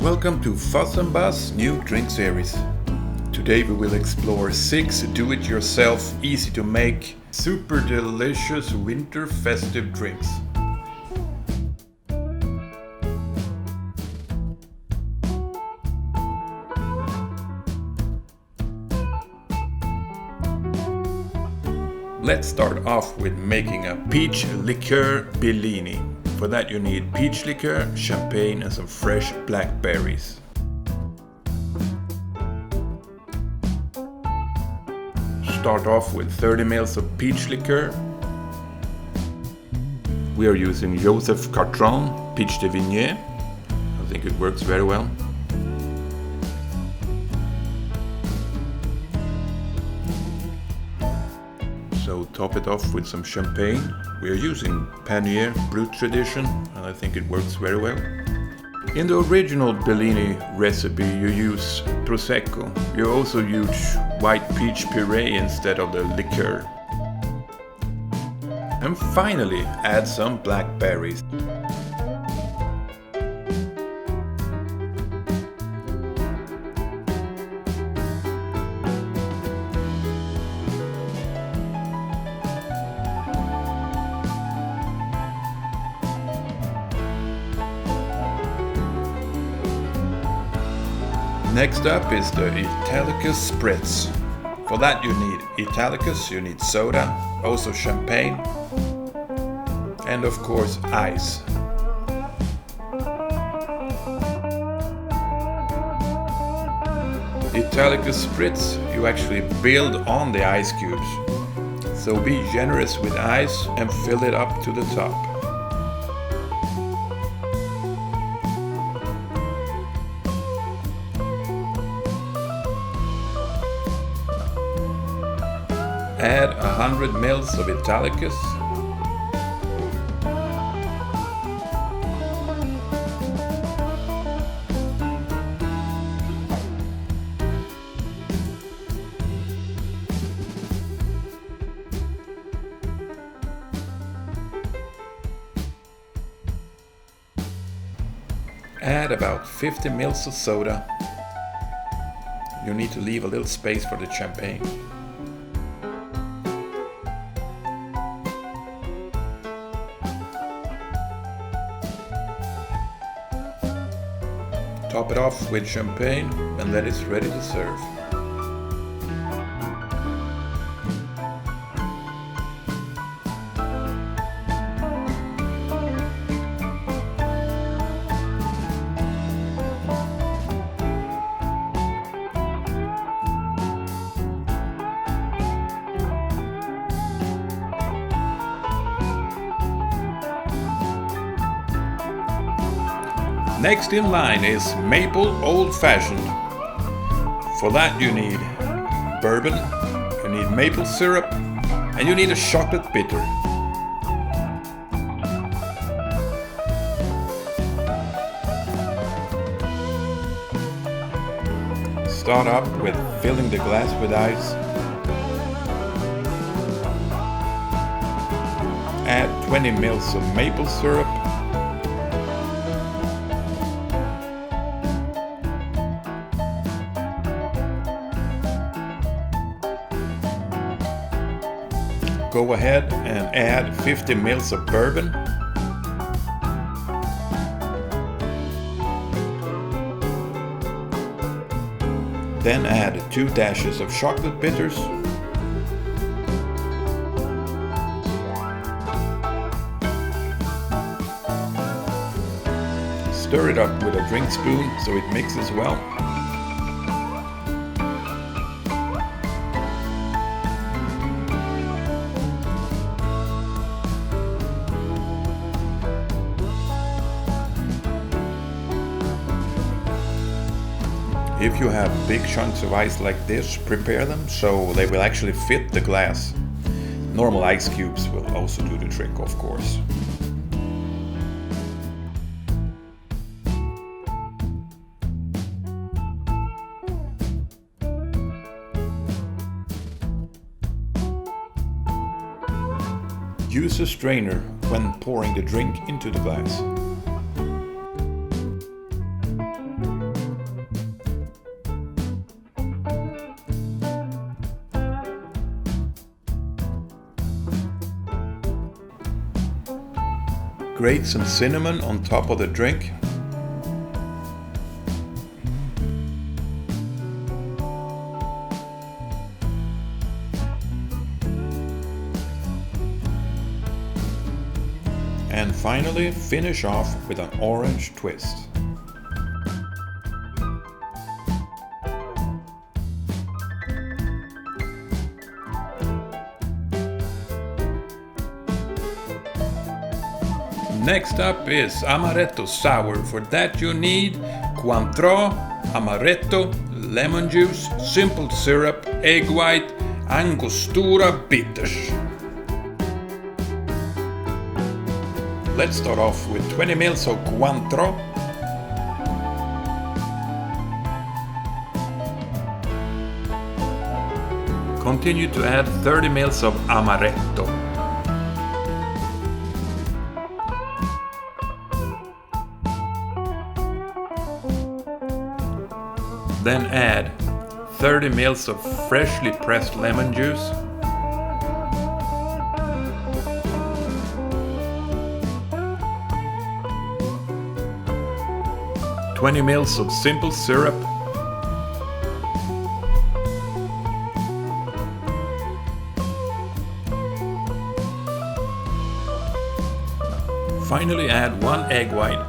Welcome to Fuzz and Buzz new drink series. Today we will explore 6 do-it-yourself, easy to make, super delicious winter festive drinks. Let's start off with making a peach liqueur Bellini. For that you need peach liqueur, champagne and some fresh blackberries. Start off with 30 ml of peach liqueur. We are using Joseph Cartron Peach de Vigne. I think it works very well. So top it off with some champagne. We are using Panier Brut Tradition and I think it works very well. In the original Bellini recipe you use Prosecco. You also use white peach puree instead of the liqueur. And finally add some blackberries. Next up is the Italicus Spritz. For that you need Italicus, you need soda, also champagne, and of course ice. Italicus Spritz you actually build on the ice cubes. So be generous with ice and fill it up to the top. Add 100 ml of Italicus. Add about 50 ml of soda. You need to leave a little space for the champagne. Top it off with champagne and then it's ready to serve. Next in line is Maple Old Fashioned. For that you need bourbon, you need maple syrup, and you need a chocolate bitter. Start up with filling the glass with ice. Add 20 ml of maple syrup. Go ahead and add 50 ml of bourbon. Then add 2 dashes of chocolate bitters. Stir it up with a drink spoon so it mixes well. If you have big chunks of ice like this, prepare them so they will actually fit the glass. Normal ice cubes will also do the trick, of course. Use a strainer when pouring the drink into the glass. grate some cinnamon on top of the drink. And finally, finish off with an orange twist. Next up is Amaretto Sour. For that you need Cointreau, Amaretto, lemon juice, simple syrup, egg white, Angostura bitters. Let's start off with 20 ml of Cointreau. Continue to add 30 ml of Amaretto. Then add 30 ml of freshly pressed lemon juice. $20 ml of simple syrup. Finally add 1 egg white.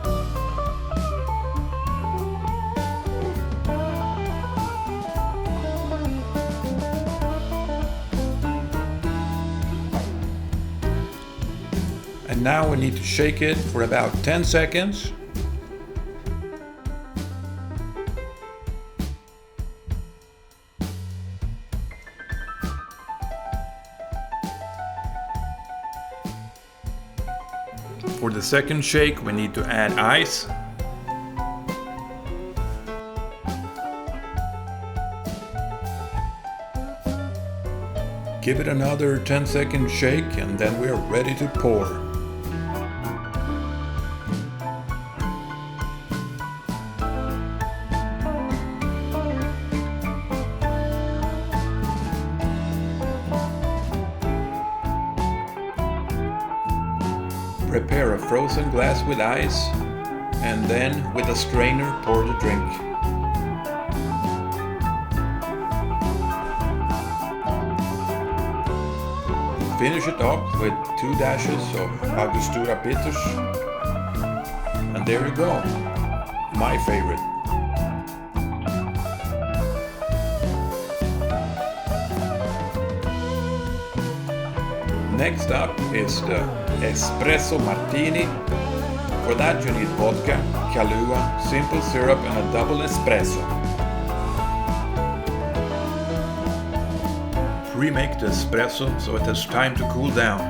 And now we need to shake it for about 10 seconds. For the second shake, we need to add ice. Give it another 10-second shake and then we are ready to pour. Prepare a frozen glass with ice and then with a strainer pour the drink. Finish it off with 2 dashes of Angostura bitters. And there you go, my favorite. Next up is the Espresso Martini. For that you need vodka, Kahlua, simple syrup and a double espresso. Pre-make the espresso so it has time to cool down.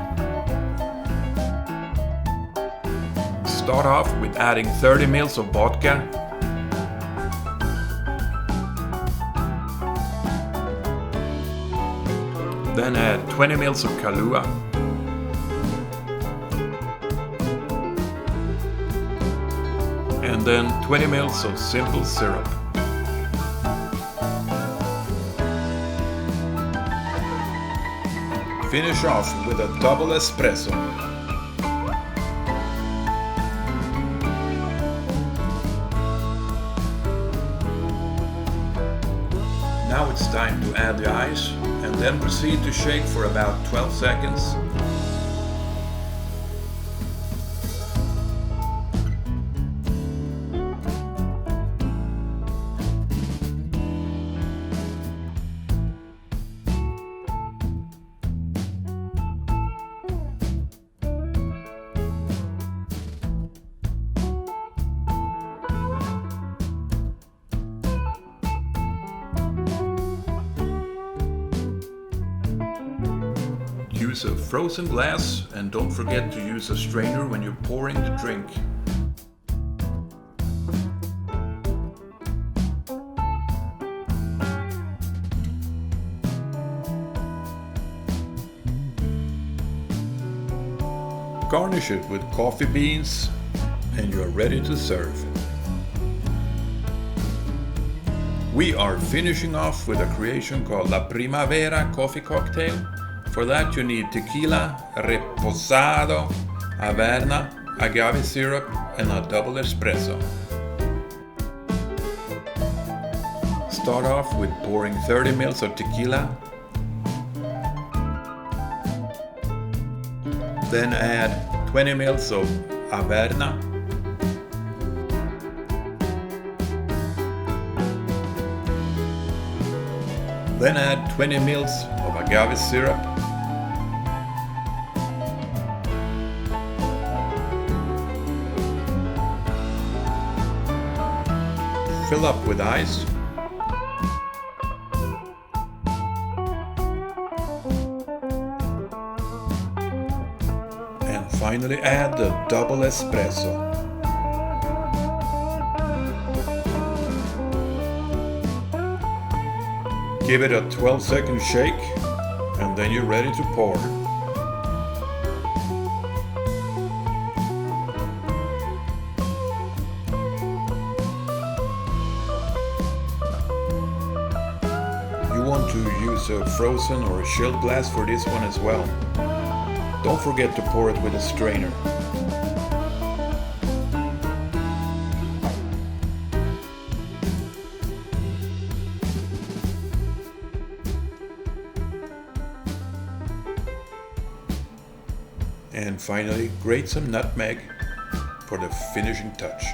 Start off with adding 30 ml of vodka. Then add 20 ml of Kahlua. And then 20 ml of simple syrup. Finish off with a double espresso. Now it's time to add the ice and then proceed to shake for about 12 seconds. Use a frozen glass and don't forget to use a strainer when you're pouring the drink. Garnish it with coffee beans and you're ready to serve. We are finishing off with a creation called La Primavera coffee cocktail. For that you need tequila, reposado, Averna, agave syrup, and a double espresso. Start off with pouring 30 ml of tequila. Then add 20 ml of Averna. Then add 20 ml of agave syrup. Fill up with ice. And finally add the double espresso. Give it a 12-second shake, and then you're ready to pour. You want to use a frozen or a chilled glass for this one as well. Don't forget to pour it with a strainer. And finally, grate some nutmeg for the finishing touch.